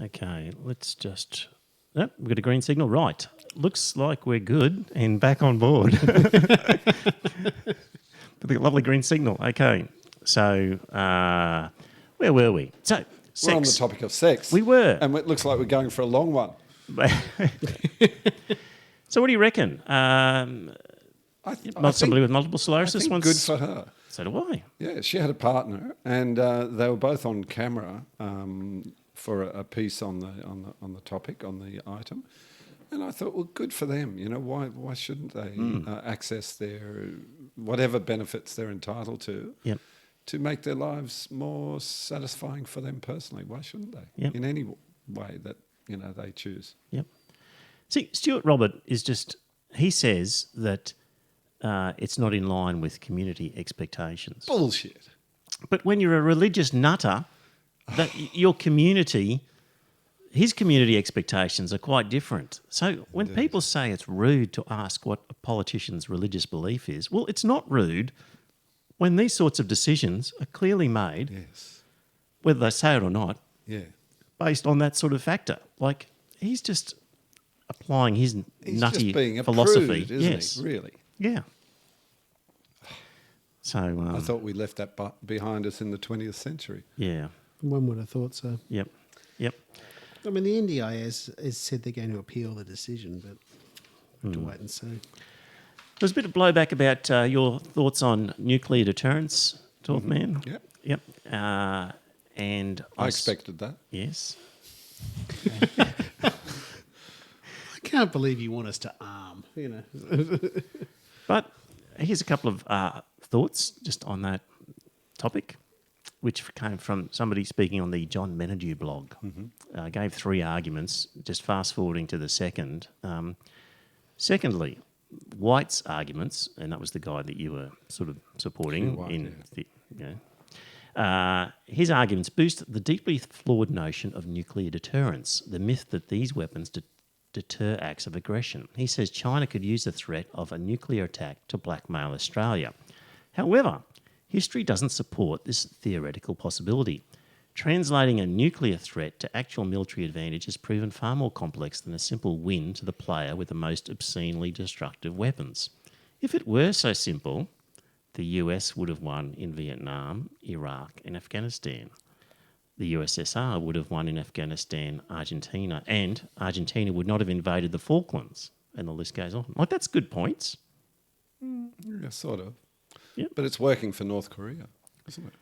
Okay, let's just... Yep, we've got a green signal. Right. Looks like we're good and back on board. The lovely green signal. Okay. So, where were we? So, sex. We're on the topic of sex. We were. And it looks like we're going for a long one. So what do you reckon? I Somebody with multiple I sclerosis think wants... good for her. So do I. Yeah, she had a partner, and they were both on camera for a piece on the topic, on the item. And I thought, well, good for them. You know, why shouldn't they access their whatever benefits they're entitled to Yep. to make their lives more satisfying for them personally? Why shouldn't they? Yep. In any way that they choose. Yep. See, Stuart Robert is just... He says that it's not in line with community expectations. Bullshit. But when you're a religious nutter, that your community... His community expectations are quite different. So when people say it's rude to ask what a politician's religious belief is, well, it's not rude when these sorts of decisions are clearly made, Yes. whether they say it or not, Yeah. based on that sort of factor. Like, he's just applying his He's nutty just being a philosophy. prude, isn't Yes. he? Really. Yeah. So, I thought we left that behind us in the 20th century. yeah. One would have thought so. Yep. Yep. I mean, the NDIA has said they're going to appeal the decision, but we'll have to wait and see. There's a bit of blowback about your thoughts on nuclear deterrence, 12th man. Yep. Yep. And I expected that. Yes. I can't believe you want us to arm, But here's a couple of thoughts just on that topic, which came from somebody speaking on the John Menadue blog. Gave 3 arguments, just fast forwarding to the second. Secondly, White's arguments, and that was the guy that you were sort of supporting his arguments boost the deeply flawed notion of nuclear deterrence, the myth that these weapons deter acts of aggression. He says China could use the threat of a nuclear attack to blackmail Australia. However, history doesn't support this theoretical possibility. Translating a nuclear threat to actual military advantage has proven far more complex than a simple win to the player with the most obscenely destructive weapons. If it were so simple, the US would have won in Vietnam, Iraq and Afghanistan. The USSR would have won in Afghanistan, Argentina, and Argentina would not have invaded the Falklands. And the list goes on. Like, that's good points. Yeah, sort of. Yep. But it's working for North Korea, isn't it?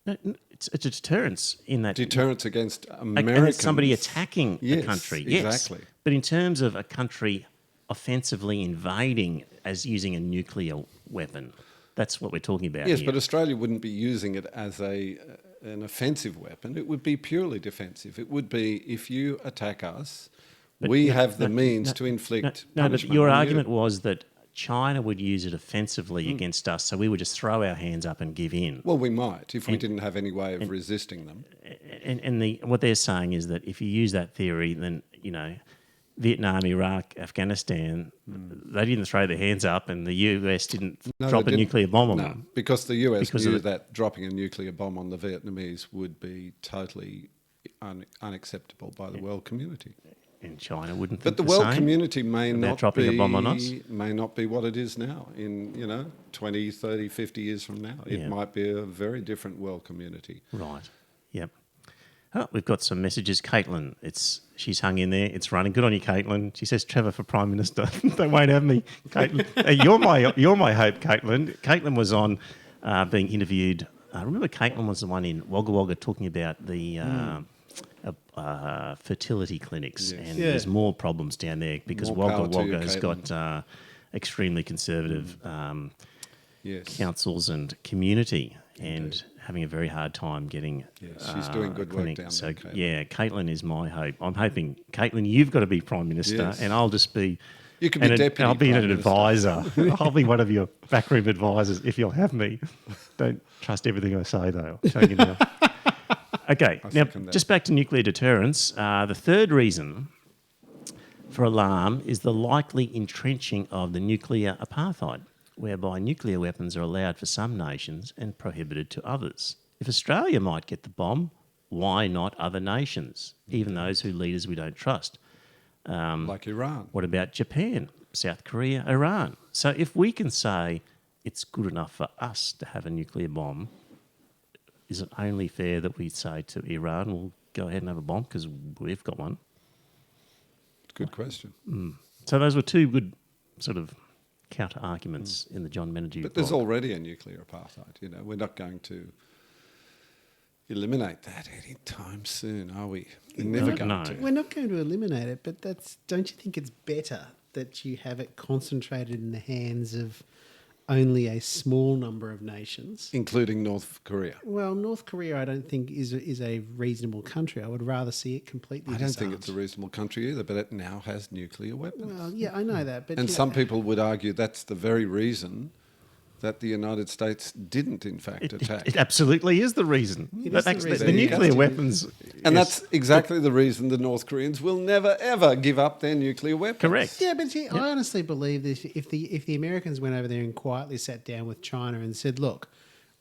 No, it's a deterrence in that... Deterrence against Americans. Against somebody attacking a Yes, country. exactly. Yes. But in terms of a country offensively invading as using a nuclear weapon, that's what we're talking about Yes, here. but Australia wouldn't be using it as an offensive weapon. It would be purely defensive. It would be, if you attack us, we have the means to inflict No, but punishment your on argument you. was that China would use it offensively against us, so we would just throw our hands up and give in. Well, we might if we didn't have any way of resisting them. And what they're saying is that if you use that theory, then, Vietnam, Iraq, Afghanistan, they didn't throw their hands up and the US didn't drop a nuclear bomb on them. Because the US Because knew of that dropping a nuclear bomb on the Vietnamese would be totally unacceptable by the world community. And China wouldn't But think the world same community may about not dropping a bomb on us. may not be what it is now in 20, 30, 50 years from now. It Yeah. might be a very different world community. Right. Yep. Oh, we've got some messages. Caitlin, she's hung in there. It's running. Good on you, Caitlin. She says Trevor for Prime Minister. They won't have me, Caitlin. Hey, you're my hope, Caitlin. Caitlin was on being interviewed. I remember Caitlin was the one in Wagga Wagga talking about the fertility clinics, Yes. and Yeah. there's more problems down there because More Wagga power to you, Wagga's Caitlin. got extremely conservative Yes. councils and community, and having a very hard time getting. Yes, she's doing good work clinic. down So there, Caitlin. yeah, Caitlin is my hope. I'm hoping, Caitlin, you've got to be Prime Minister, Yes. and I'll just be. You could be deputy I'll be Prime an Minister. advisor. I'll be one of your backroom advisors if you'll have me. Don't trust everything I say, though. I'm telling you now. Okay, now second that. just back to nuclear deterrence. The third reason for alarm is the likely entrenching of the nuclear apartheid, whereby nuclear weapons are allowed for some nations and prohibited to others. If Australia might get the bomb, Why not other nations, even those whose leaders we don't trust? Like Iran. What about Japan, South Korea, Iran? So if we can say it's good enough for us to have a nuclear bomb, is it only fair that we say to Iran, "Well, go ahead and have a bomb because we've got one"? Good question. So those were two good sort of counter arguments in the John Menadue But there's book. already a nuclear apartheid. You know, we're not going to eliminate that anytime soon, are we? We're never going no. to. We're not going to eliminate it, but don't you think it's better that you have it concentrated in the hands of only a small number of nations? Including North Korea. Well, North Korea, I don't think is a reasonable country. I would rather see it completely. I don't think it's a disarmed. reasonable country either, but it now has nuclear weapons. Well, yeah, I know that, but And you some know, people would argue that's the very reason that the United States didn't, in fact, attack. It absolutely is the reason. It is the Actually, reason. the There you nuclear go. weapons. And yes, that's exactly the reason the North Koreans will never, ever give up their nuclear weapons. correct. Yeah, but see, I honestly believe that if the Americans went over there and quietly sat down with China and said, "Look,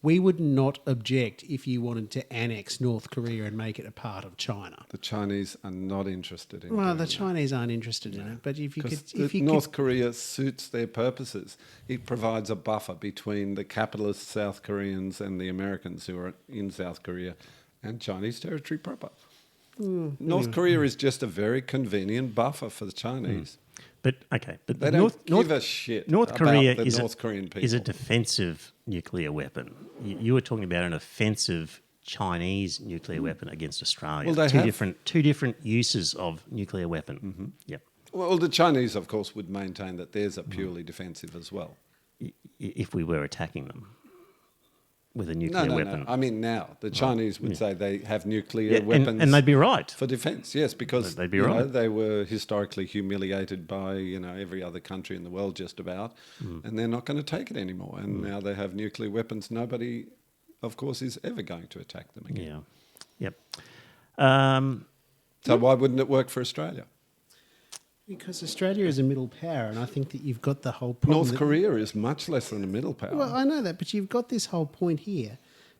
we would not object if you wanted to annex North Korea and make it a part of China." The Chinese are not interested in Well, doing the that. Chinese aren't interested in it, but if you could, Because if you North could, Korea suits their purposes. It provides a buffer between the capitalist South Koreans and the Americans who are in South Korea and Chinese territory proper. North Korea is just a very convenient buffer for the Chinese. But okay, but They North, don't North, give a shit North about Korea the is North Korean people. is a defensive nuclear weapon. You were talking about an offensive Chinese nuclear weapon against Australia. Well, they two have. two different uses of nuclear weapon. Yep. Well, the Chinese, of course, would maintain that theirs are purely defensive as well. If we were attacking them with a No, nuclear no, weapon. no. I mean, now the Chinese would say they have nuclear Yeah, weapons, and they'd be right. for defence. Yes, because They'd be you know, right. they were historically humiliated by every other country in the world, just about, and they're not going to take it anymore. And now they have nuclear weapons. Nobody, of course, is ever going to attack them again. Yeah. Yep. So why wouldn't it work for Australia? because Australia is a middle power, and I think that you've got the whole problem. North Korea is much less than a middle power. Well, I know that, but you've got this whole point here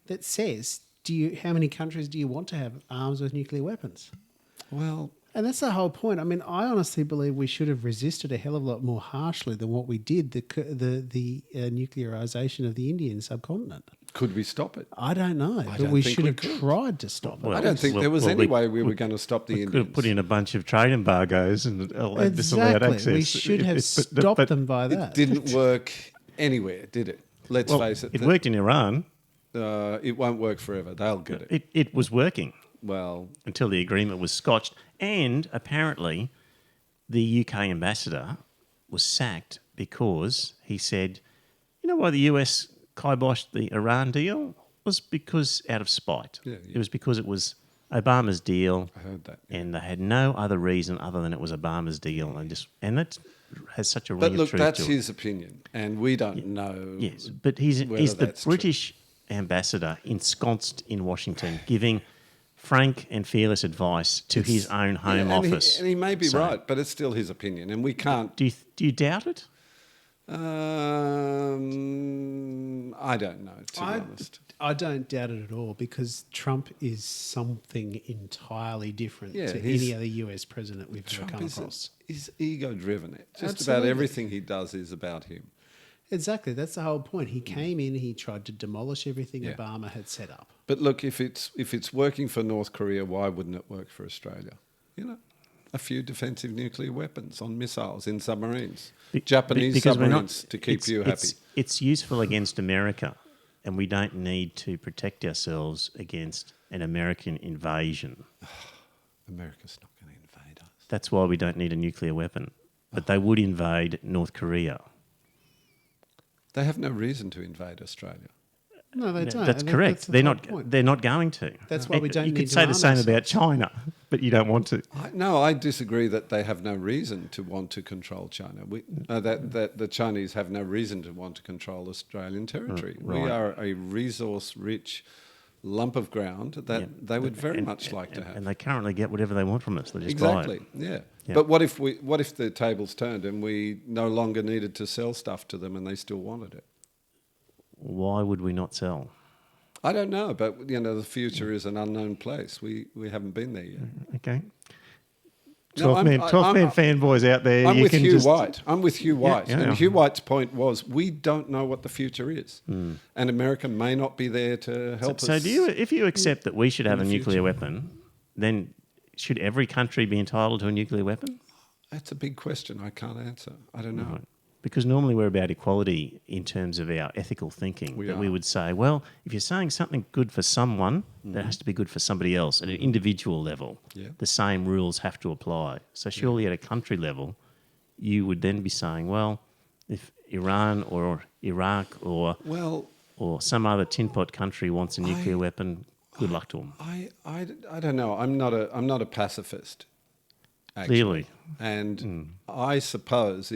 that says, how many countries do you want to have arms with nuclear weapons? Well, And that's the whole point. I mean, I honestly believe we should have resisted a hell of a lot more harshly than what we did the nuclearization of the Indian subcontinent. could we stop it? I don't know, but don't we think should we have could. tried to stop it. Well, I don't think well, there was well, any we- way we were going to stop the We Indians. could have put in a bunch of trade embargoes and disallowed Exactly. access. We should have stopped them by that. It didn't work anywhere, did it? Let's Well, face it. it worked in Iran. It won't work forever. They'll get it. It was working Well, until the agreement was scotched. And apparently, the UK ambassador was sacked because he said, you know why the US kiboshed the Iran deal? It was because out of spite. Yeah. It was because it was Obama's deal. I heard that. yeah. And they had no other reason other than it was Obama's deal, and that has such a ring But of look, truth that's to it. his opinion, and we don't know. Yes, but he's whether the that's true. British ambassador ensconced in Washington, giving frank and fearless advice to his own home Yeah, and office. and he may be So, right, but it's still his opinion, and we can't. Do you doubt it? I don't know, to be honest. I don't doubt it at all because Trump is something entirely different Yeah, to he's- any other US president we've ever Trump come is across. ego-driven. Just about Absolutely. everything he does is about him. Exactly, that's the whole point. He came in, he tried to demolish everything Yeah. Obama had set up. But look, if it's working for North Korea, why wouldn't it work for Australia? A few defensive nuclear weapons on missiles in submarines, Japanese Because we're submarines to keep you happy. It's useful against America, and we don't need to protect ourselves against an American invasion. America's not going to invade us. That's why we don't need a nuclear weapon. But they would invade North Korea. They have no reason to invade Australia. No, they don't. That's and correct. that's the They're whole not. point. They're not going to. That's why we don't You need could to say the arm same ourselves. about China, but you don't want to. I disagree that they have no reason to want to control China. That the Chinese have no reason to want to control Australian territory. right. We are a resource-rich lump of ground that Yeah. they would very much like to have. And they currently get whatever they want from us. They just buy Exactly. it. Yeah. Yeah. But what if the tables turned and we no longer needed to sell stuff to them and they still wanted it? Why would we not sell? I don't know, but the future is an unknown place. We haven't been there yet. Okay. No, 12 man fanboys out there. I'm you with can Hugh just, White. I'm with Hugh White. yeah. And Hugh White's point was we don't know what the future is. And America may not be there to help So us. if you accept that we should have a the nuclear future. weapon, then should every country be entitled to a nuclear weapon? That's a big question I can't answer. I don't know. Right. Because normally we're about equality in terms of our ethical thinking. We We are. would say, well, if you're saying something good for someone, that has to be good for somebody else at an individual level. Yeah. The same rules have to apply. So surely at a country level, you would then be saying, well, if Iran or Iraq or Well, some other tin pot country wants a nuclear weapon, good luck to them. I don't know. I'm not a pacifist. Actually. Clearly. And I suppose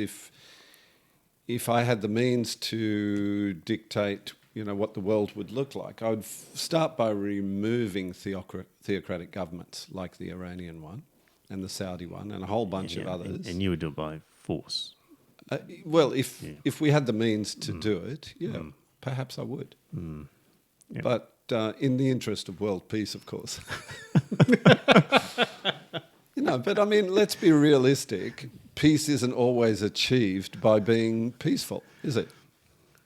if I had the means to dictate, what the world would look like, I would start by removing theocratic governments like the Iranian one and the Saudi one and a whole bunch of Yeah, others. and you would do it by force. Well, if we had the means to do it, perhaps I would. Yeah. But in the interest of world peace, of course. But I mean, let's be realistic. Peace isn't always achieved by being peaceful, is it?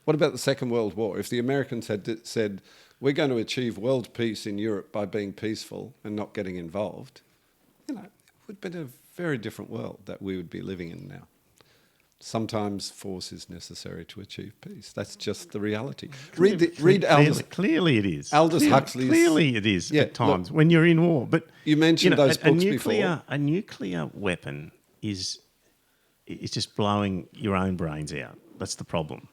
What about the Second World War? If the Americans had said, we're going to achieve world peace in Europe by being peaceful and not getting involved, it would have been a very different world that we would be living in now. Sometimes force is necessary to achieve peace. That's just the reality. Read Aldous. Clearly it is. Aldous Huxley's- Clearly it is Yeah, at times when you're in war. But You mentioned those books before. before. A nuclear weapon is just blowing your own brains out. That's the problem.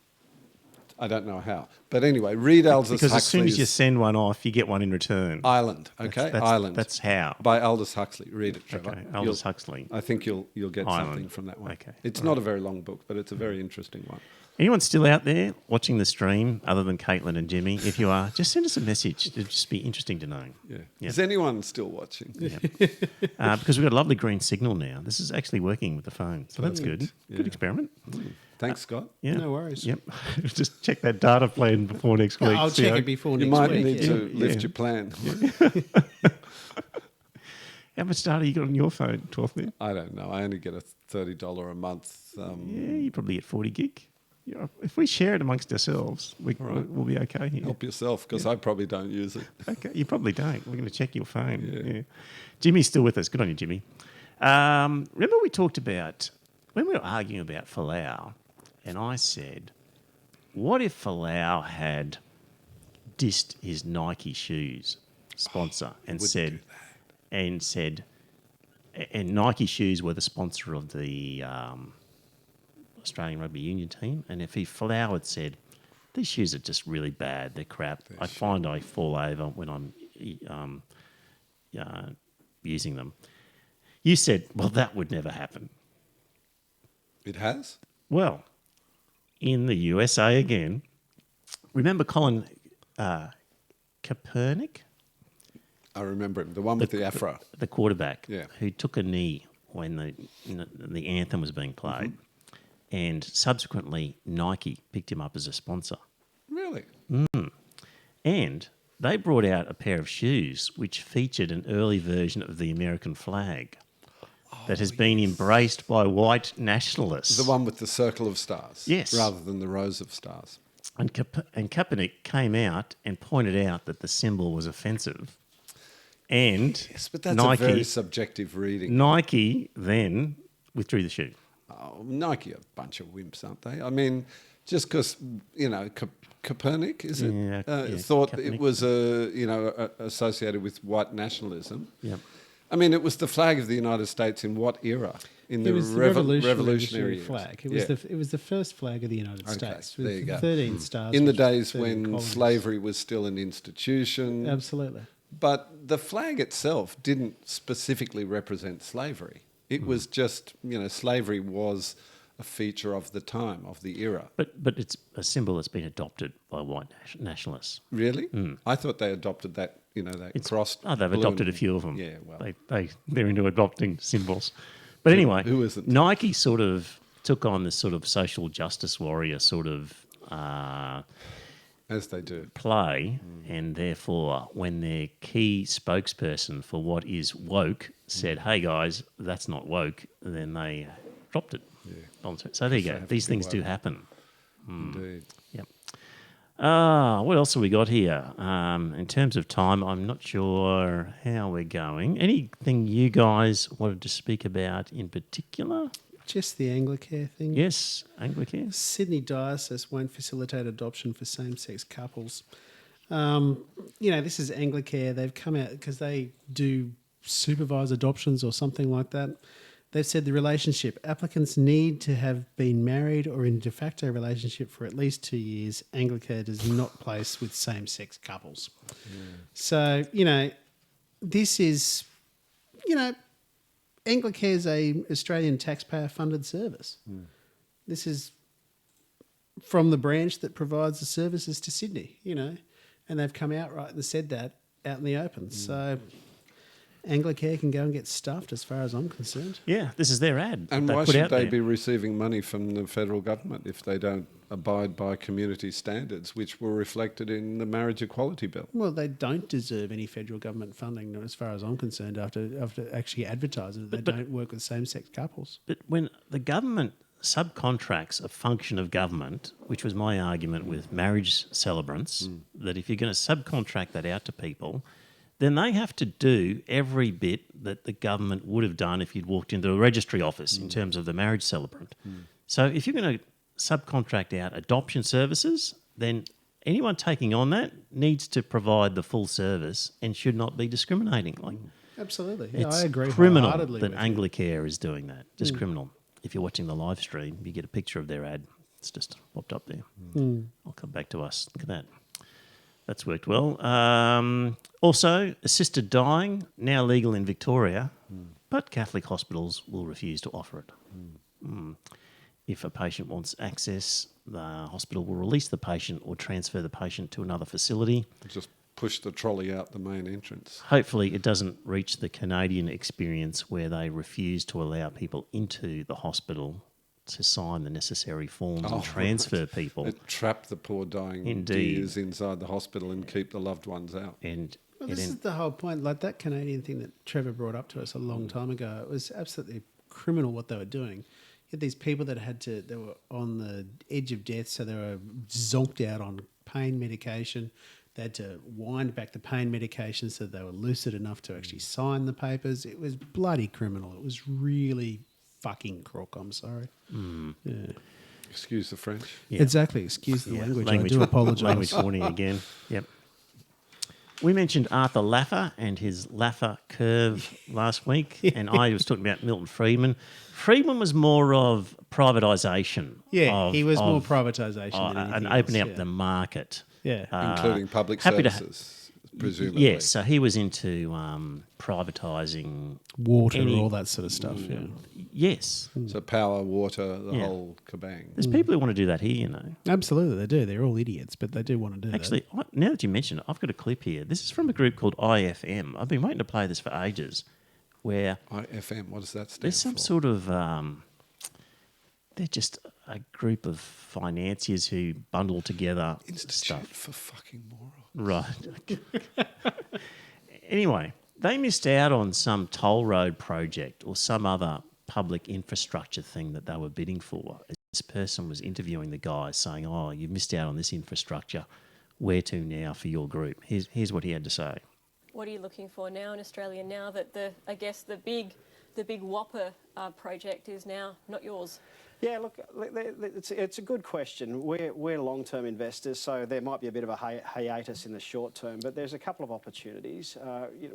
I don't know how. But anyway, read Aldous Because as soon as you Huxley's send one off, you get one in return. Island, okay? Island. That's how. By Aldous Huxley. Read it, Trevor. Okay, Aldous Huxley. I think you'll get Island. something from that one. Okay, It's all not a very long book, but it's a very interesting one. Anyone still out there watching the stream other than Caitlin and Jimmy? If you are, just send us a message. It'd just be interesting to know. Yeah. Yeah. Is anyone still watching? Because we've got a lovely green signal now. This is actually working with the phone. So that's good. Yeah. Good experiment. Thanks, Scott. Yeah. No worries. Yep. Just check that data plan before next week. I'll See check how- it before You next might week. need yeah. to lift Yeah. your plan. How much data you got on your phone, 12 there? I don't know. I only get a $30 a month. Yeah, you probably get 40 gig. Yeah, if we share it amongst ourselves, we'll be okay here. Help yourself, because I probably don't use it. Okay, you probably don't. We're going to check your phone. Yeah. Yeah. Jimmy's still with us. Good on you, Jimmy. Remember we talked about, when we were arguing about Falau, and I said, what if Falau had dissed his Nike shoes sponsor and said, and Nike shoes were the sponsor of the Australian Rugby Union team, and if Falau had said, these shoes are just really bad, they're crap, I find I fall over when I'm using them. You said, well, that would never happen. It has? Well, in the USA again, remember Colin Kaepernick, I remember him, the one with the afro. the quarterback, Yeah. who took a knee when the anthem was being played, and subsequently Nike picked him up as a sponsor. Really? And they brought out a pair of shoes which featured an early version of the American flag that has been embraced by white nationalists. The one with the circle of stars. Yes. Rather than the rows of stars. And Kaepernick came out and pointed out that the symbol was offensive. And Yes, but that's Nike, a very subjective reading. Nike then withdrew the shoe. Oh, Nike are a bunch of wimps, aren't they? I mean, just because, Copernic, is it? Yeah, yeah, thought Kaepernick. it was, associated with white nationalism. Yep. I mean, it was the flag of the United States in what era? In It was the revolutionary years. flag. It was Yeah. the first flag of the United Okay, States. there you go. 13 stars. In the which was days 13 when colonies. slavery was still an institution. Absolutely. But the flag itself didn't specifically represent slavery. It was just, slavery was a feature of the time, of the era. But it's a symbol that's been adopted by white nationalists. Really? I thought they adopted that, that crossed. Oh, they've balloon. adopted a few of them. Yeah, well. They're into adopting symbols. But anyway, who isn't? Nike sort of took on this sort of social justice warrior sort of As they do. play, and therefore, when their key spokesperson for what is woke said, "Hey guys, that's not woke," then they dropped it. So there you They go. have to These be things do woke. happen. Indeed. Yep. What else have we got here? In terms of time, I'm not sure how we're going. Anything you guys wanted to speak about in particular? Just the Anglicare thing. Yes, Anglicare. Sydney Diocese won't facilitate adoption for same-sex couples. This is Anglicare. They've come out because they do supervised adoptions or something like that. They've said the relationship applicants need to have been married or in de facto relationship for at least 2 years. Anglicare does not place with same-sex couples. So, this is, Anglicare is a Australian taxpayer-funded service. This is from the branch that provides the services to Sydney, and they've come out right and said that out in the open. So Anglicare can go and get stuffed as far as I'm concerned. Yeah, this is their ad. And they why put should out they there. be receiving money from the federal government if they don't abide by community standards, which were reflected in the Marriage Equality Bill? Well, they don't deserve any federal government funding, as far as I'm concerned, after actually advertising that they don't work with same-sex couples. But when the government subcontracts a function of government, which was my argument with marriage celebrants, that if you're going to subcontract that out to people, then they have to do every bit that the government would have done if you'd walked into a registry office in terms of the marriage celebrant. So if you're going to subcontract out adoption services, then anyone taking on that needs to provide the full service and should not be discriminating. Like, Absolutely. Yeah, it's I agree criminal wholeheartedly that with you. Anglicare is doing that. Just criminal. If you're watching the live stream, you get a picture of their ad. It's just popped up there. I'll come back to us. Look at that. That's worked well. Also, assisted dying, now legal in Victoria, but Catholic hospitals will refuse to offer it. If a patient wants access, the hospital will release the patient or transfer the patient to another facility. Just push the trolley out the main entrance. Hopefully it doesn't reach the Canadian experience where they refuse to allow people into the hospital to sign the necessary forms and transfer people. It trapped the poor dying Indeed. dears inside the hospital and keep the loved ones out. And Well, this is the whole point. Like that Canadian thing that Trevor brought up to us a long time ago, it was absolutely criminal what they were doing. You had these people that they were on the edge of death, so they were zonked out on pain medication. They had to wind back the pain medication so they were lucid enough to actually sign the papers. It was bloody criminal. It was really fucking crook. I'm sorry. Yeah. Excuse the French. Yeah. Exactly. Excuse the language. I do apologise. Language warning again. Yep. We mentioned Arthur Laffer and his Laffer curve last week, and I was talking about Milton Friedman. Friedman was more of privatisation. Yeah, he was more of, privatisation than anything and opening else, up the market. Yeah. Including public happy to- services, presumably. Yes, so he was into privatising Water, any- all that sort of stuff. Yeah. Yes. So power, water, the Yeah. whole kabang. There's people who want to do that here, Absolutely, they do. They're all idiots, but they do want to do Actually, now that you mention it, I've got a clip here. This is from a group called IFM. I've been waiting to play this for ages, where IFM, what does that stand there's some for? sort of they're just a group of financiers who bundle together Institute stuff. for fucking morons. Right. Anyway, they missed out on some toll road project or some other public infrastructure thing that they were bidding for. This person was interviewing the guy saying, "Oh, you've missed out on this infrastructure. Where to now for your group?" Here's what he had to say. What are you looking for now in Australia now that the big whopper project is now not yours? Yeah, look, it's a good question. We're long-term investors, so there might be a bit of a hiatus in the short term, but there's a couple of opportunities.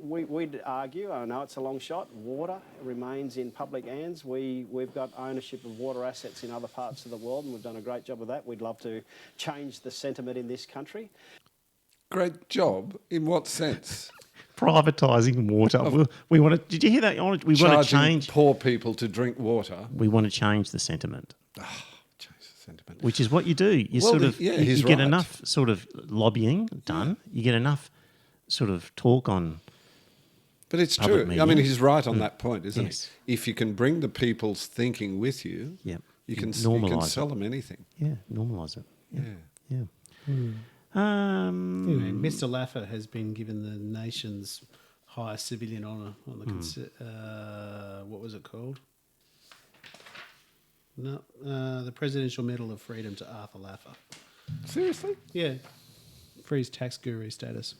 We'd argue, I know it's a long shot, water remains in public hands. We've got ownership of water assets in other parts of the world, and we've done a great job of that. We'd love to change the sentiment in this country. Great job. In what sense? Privatising water. We want to. Did you hear that? We want to Charging change. poor people to drink water. We want to change the sentiment, Change the sentiment. which is what you do. You Well, sort of yeah, you he's get right. enough sort of lobbying done. You get enough sort of talk on. But it's public true. media. I mean, he's right on that point, isn't Yes. he? If you can bring the people's thinking with you, Yeah, you can normalise sell them anything. Yeah, normalise it. Yeah. Yeah. Anyway, Mr. Laffer has been given the nation's highest civilian honour on the what was it called? No, the Presidential Medal of Freedom to Arthur Laffer. Seriously? Yeah, for his tax guru status.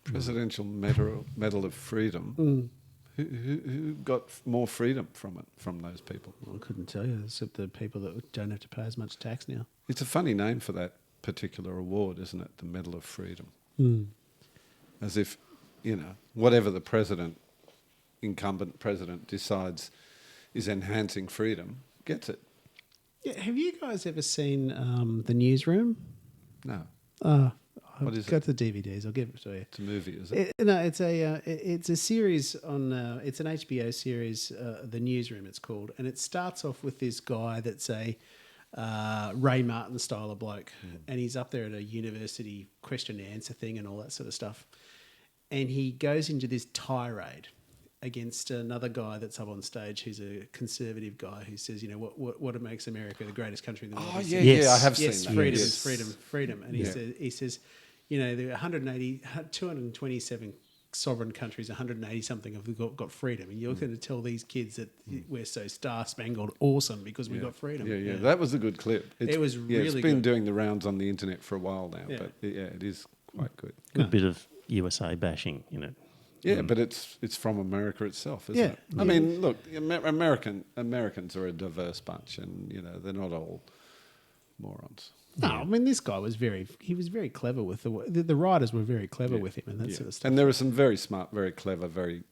Presidential Medal of Freedom. Who got more freedom from it, from those people? Well, I couldn't tell you, except the people that don't have to pay as much tax now. It's a funny name for that particular award, isn't it? The Medal of Freedom. As if, whatever the incumbent president decides is enhancing freedom, gets it. Yeah, have you guys ever seen The Newsroom? No. What is Go to the DVDs. I'll give it to you. It's a movie, is it? No, it's a series on. It's an HBO series. The Newsroom, it's called, and it starts off with this guy that's a Ray Martin style of bloke, and he's up there at a university question and answer thing and all that sort of stuff, and he goes into this tirade against another guy that's up on stage who's a conservative guy who says, what makes America the greatest country in the world? Oh, He yeah, says, Yes. yeah, I have yes, seen that. freedom Yes. is freedom, freedom. And he says, there are 227 sovereign countries, 180 something have got freedom. And you're going to tell these kids that we're so star-spangled awesome because we got freedom. Yeah. That was a good clip. It was It's really been good. doing the rounds on the internet for a while now, Yeah. but it is quite good. Good bit of USA bashing, Yeah, but it's from America itself, isn't Yeah. it? I mean, look, Americans are a diverse bunch, and they're not all morons. No, I mean, this guy was very clever with the writers were very clever with him and that sort of stuff. And there are some very smart, very clever, very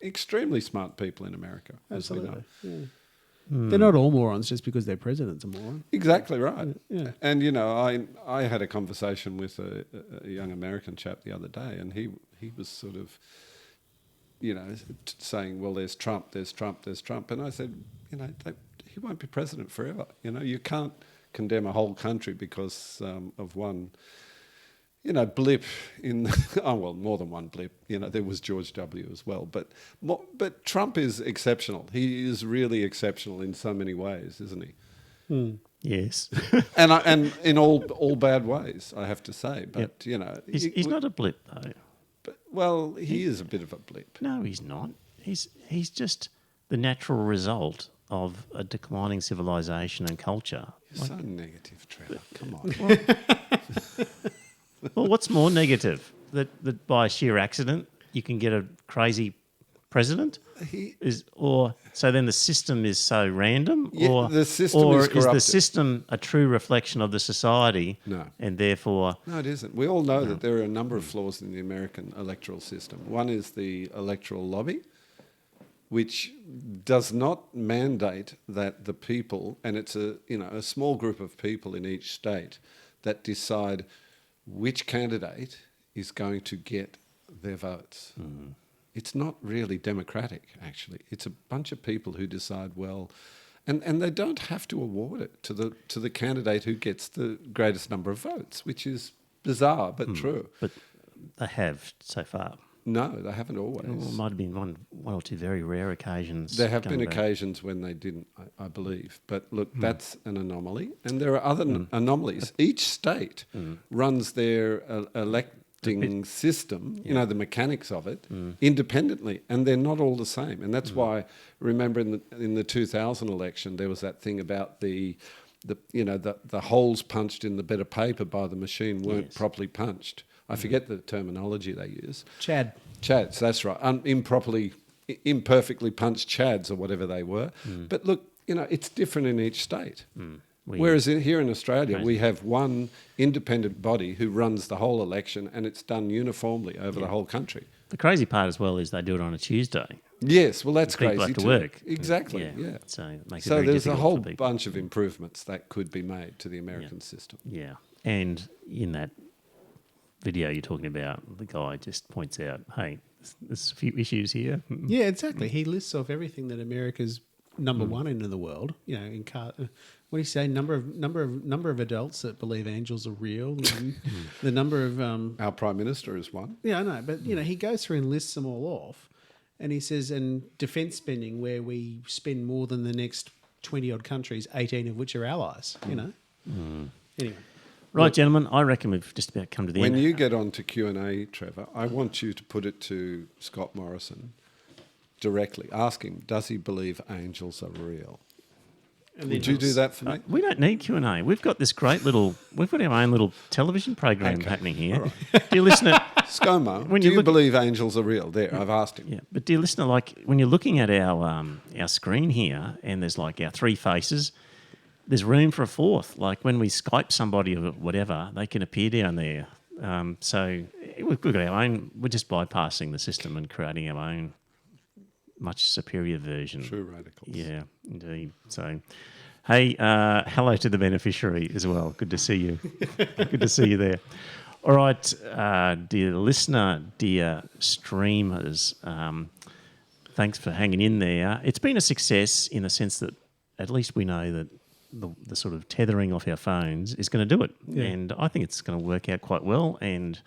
extremely smart people in America, as we know. Absolutely. Yeah. They're not all morons just because their president's a moron. Exactly right. Yeah. And I had a conversation with a young American chap the other day, and he was sort of, saying, well, there's Trump, and I said, he won't be president forever. You can't condemn a whole country because of one, blip in more than one blip. There was George W. as well, but Trump is exceptional. He is really exceptional in so many ways, isn't he? Yes. And in all bad ways, I have to say. But He's not a blip, though. Well, he is a bit of a blip. No, he's not. He's just the natural result of a declining civilization and culture. You're so negative, Trevor. Come on. Well, what's more negative? That by sheer accident you can get a crazy president? So then the system is so random? Yeah, or the system or is the corrupted. system a true reflection of the society? No. And therefore... No, it isn't. We all know that there are a number of flaws in the American electoral system. One is the electoral lobby, which does not mandate that the people, and it's a small group of people in each state that decide which candidate is going to get their votes. It's not really democratic, actually. It's a bunch of people who decide, well, and they don't have to award it to the candidate who gets the greatest number of votes, which is bizarre but true. But they have so far. No, they haven't always. Well, it might have been one or two very rare occasions. There have been going back. occasions when they didn't, I believe. But look, that's an anomaly. And there are other anomalies. Each state runs their electing system, the mechanics of it, independently. And they're not all the same. And that's why, remember in the 2000 election, there was that thing about the holes punched in the bit of paper by the machine weren't properly punched. I forget the terminology they use. Chads, that's right. Imperfectly punched chads or whatever they were. But look, it's different in each state. Whereas here in Australia, we have one independent body who runs the whole election, and it's done uniformly over the whole country. The crazy part as well is they do it on a Tuesday. Yes, well, that's People crazy have to too. work. Exactly, yeah. So it makes it So very there's a difficult whole for people. bunch of improvements that could be made to the American system. Yeah. And in that video you're talking about, the guy just points out, hey, there's a few issues here. Yeah, exactly. He lists off everything that America's number one in the world. What do you say? Number of adults that believe angels are real. The number of Our Prime Minister is one. yeah, I know, but he goes through and lists them all off, and he says, and defence spending where we spend more than the next 20 odd countries, 18 of which are allies. Anyway. Right, gentlemen, I reckon we've just about come to the When end. you get on to Q&A, Trevor, I want you to put it to Scott Morrison directly. Ask him, does he believe angels are real? Would you do that for me? We don't need Q&A. We've got this great little, we've got our own little television program happening here. Dear listener, ScoMo, When do you you look- believe angels are real? There, I've asked him. yeah, but dear listener, like when you're looking at our screen here and there's like our three faces, there's room for a fourth. Like when we Skype somebody or whatever, they can appear down there. So we've got our own, we're just bypassing the system and creating our own much superior version. True radicals. Yeah, indeed. So, hey, hello to the beneficiary as well. Good to see you. Good to see you there. All right, dear listener, dear streamers, thanks for hanging in there. It's been a success in the sense that at least we know that the sort of tethering off our phones is going to do it. Yeah. And I think it's going to work out quite well. And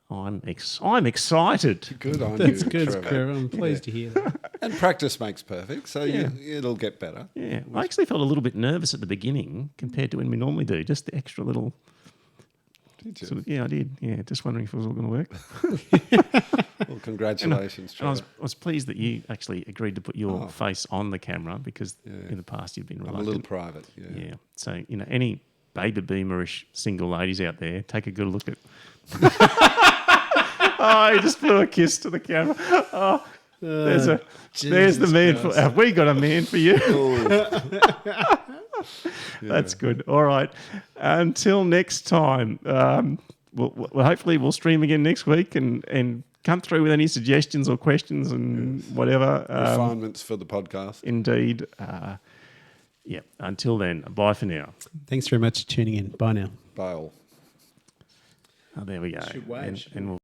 I'm excited. Good on That's you, good, Trevor. Trevor. I'm pleased to hear that. And practice makes perfect, so Yeah. it'll get better. Yeah, I actually felt a little bit nervous at the beginning compared to when we normally do. Just the extra little. Did you? Sort of, yeah, I did. Yeah, just wondering if it was all going to work. Well, congratulations, And I Trevor. was pleased that you actually agreed to put your Oh. face on the camera because Yeah. in the past you've been I'm a reluctant. little private, Yeah. So, any baby boomerish single ladies out there, take a good look at. Oh, he just blew a kiss to the camera. Oh, there's the Jesus man for. Christ. Have we got a man for you? Oh. That's good. All right. Until next time, we'll hopefully we'll stream again next week and come through with any suggestions or questions and whatever. Refinements for the podcast. Indeed. Yeah. Until then, bye for now. Thanks very much for tuning in. Bye now. Bye all. Oh, there we go. Should wave, And shouldn't we'll